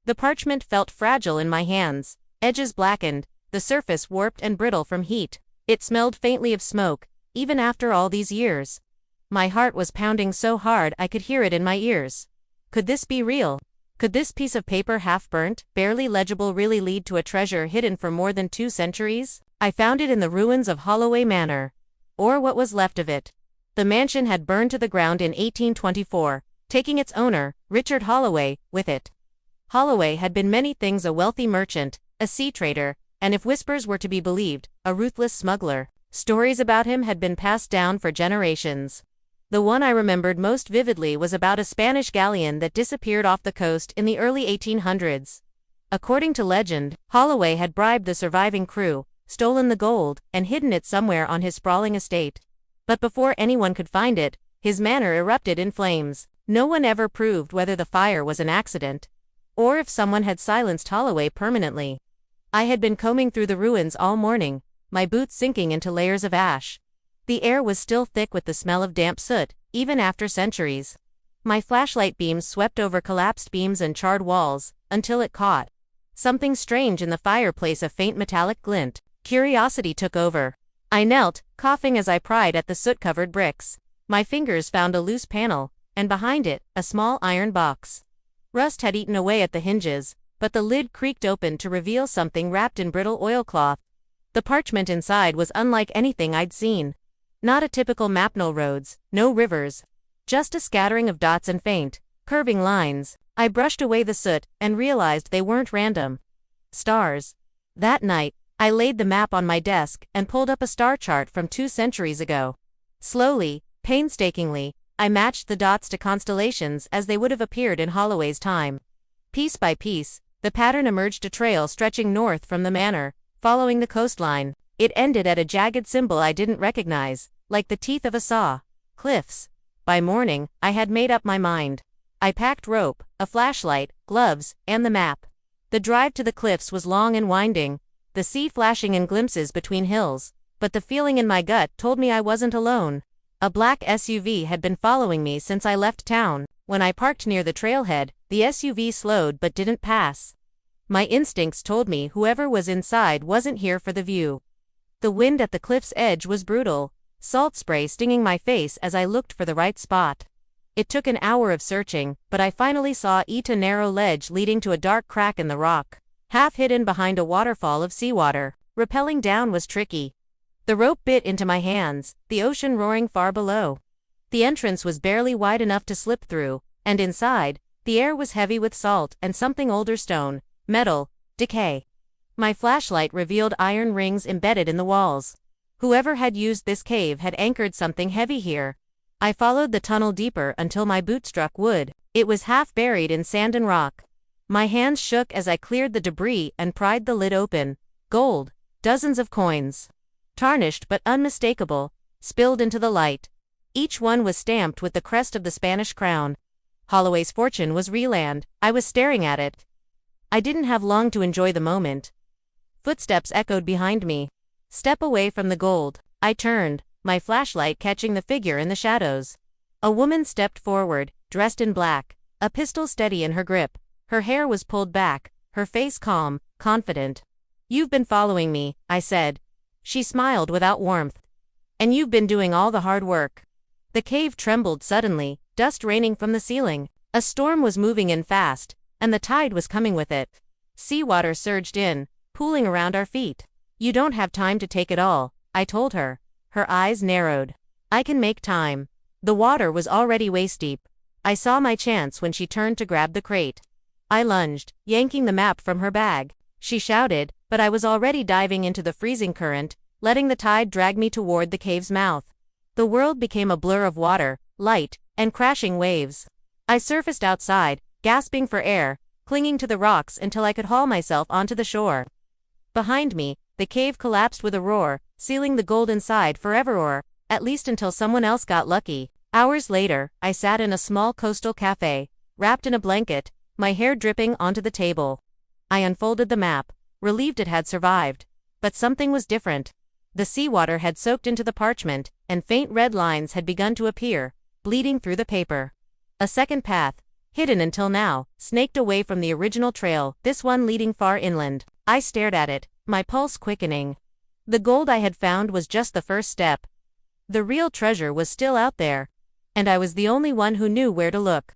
The parchment felt fragile in my hands, edges blackened, the surface warped and brittle from heat. It smelled faintly of smoke, even after all these years. My heart was pounding so hard I could hear it in my ears. Could this be real? Could this piece of paper half-burnt, barely legible really lead to a treasure hidden for more than 2 centuries? I found it in the ruins of Holloway Manor. Or what was left of it. The mansion had burned to the ground in 1824, taking its owner, Richard Holloway, with it. Holloway had been many things: a wealthy merchant, a sea trader, and if whispers were to be believed, a ruthless smuggler. Stories about him had been passed down for generations. The one I remembered most vividly was about a Spanish galleon that disappeared off the coast in the early 1800s. According to legend, Holloway had bribed the surviving crew, stolen the gold, and hidden it somewhere on his sprawling estate. But before anyone could find it, his manor erupted in flames. No one ever proved whether the fire was an accident, or if someone had silenced Holloway permanently. I had been combing through the ruins all morning, my boots sinking into layers of ash. The air was still thick with the smell of damp soot, even after centuries. My flashlight beams swept over collapsed beams and charred walls, until it caught something strange in the fireplace, a faint metallic glint. Curiosity took over. I knelt, coughing as I pried at the soot-covered bricks. My fingers found a loose panel, and behind it, a small iron box. Rust had eaten away at the hinges, but the lid creaked open to reveal something wrapped in brittle oilcloth. The parchment inside was unlike anything I'd seen. Not a typical map, no roads, no rivers. Just a scattering of dots and faint, curving lines. I brushed away the soot and realized they weren't random. Stars. That night, I laid the map on my desk and pulled up a star chart from 2 centuries ago. Slowly, painstakingly, I matched the dots to constellations as they would have appeared in Holloway's time. Piece by piece, the pattern emerged: a trail stretching north from the manor, following the coastline. It ended at a jagged symbol I didn't recognize, like the teeth of a saw. Cliffs. By morning, I had made up my mind. I packed rope, a flashlight, gloves, and the map. The drive to the cliffs was long and winding, the sea flashing in glimpses between hills, but the feeling in my gut told me I wasn't alone. A black SUV had been following me since I left town. When I parked near the trailhead, the SUV slowed but didn't pass. My instincts told me whoever was inside wasn't here for the view. The wind at the cliff's edge was brutal, salt spray stinging my face as I looked for the right spot. It took an hour of searching, but I finally saw a narrow ledge leading to a dark crack in the rock, half hidden behind a waterfall of seawater. Rappelling down was tricky. The rope bit into my hands, the ocean roaring far below. The entrance was barely wide enough to slip through, and inside, the air was heavy with salt and something older: stone, metal, decay. My flashlight revealed iron rings embedded in the walls. Whoever had used this cave had anchored something heavy here. I followed the tunnel deeper until my boot struck wood. It was half buried in sand and rock. My hands shook as I cleared the debris and pried the lid open. Gold, dozens of coins, tarnished but unmistakable, spilled into the light. Each one was stamped with the crest of the Spanish crown. Holloway's fortune was reland. I was staring at it. I didn't have long to enjoy the moment. Footsteps echoed behind me. Step away from the gold. I turned, my flashlight catching the figure in the shadows. A woman stepped forward, dressed in black, a pistol steady in her grip. Her hair was pulled back, her face calm, confident. "You've been following me," I said. She smiled without warmth. "And you've been doing all the hard work." The cave trembled suddenly, dust raining from the ceiling. A storm was moving in fast, and the tide was coming with it. Seawater surged in, pooling around our feet. "You don't have time to take it all," I told her. Her eyes narrowed. "I can make time." The water was already waist-deep. I saw my chance when she turned to grab the crate. I lunged, yanking the map from her bag. She shouted, but I was already diving into the freezing current, letting the tide drag me toward the cave's mouth. The world became a blur of water, light, and crashing waves. I surfaced outside, gasping for air, clinging to the rocks until I could haul myself onto the shore. Behind me, the cave collapsed with a roar, sealing the gold inside forever, or at least until someone else got lucky. Hours later, I sat in a small coastal cafe, wrapped in a blanket, my hair dripping onto the table. I unfolded the map, relieved it had survived. But something was different. The seawater had soaked into the parchment, and faint red lines had begun to appear, bleeding through the paper. A second path, hidden until now, snaked away from the original trail, this one leading far inland. I stared at it, my pulse quickening. The gold I had found was just the first step. The real treasure was still out there. And I was the only one who knew where to look.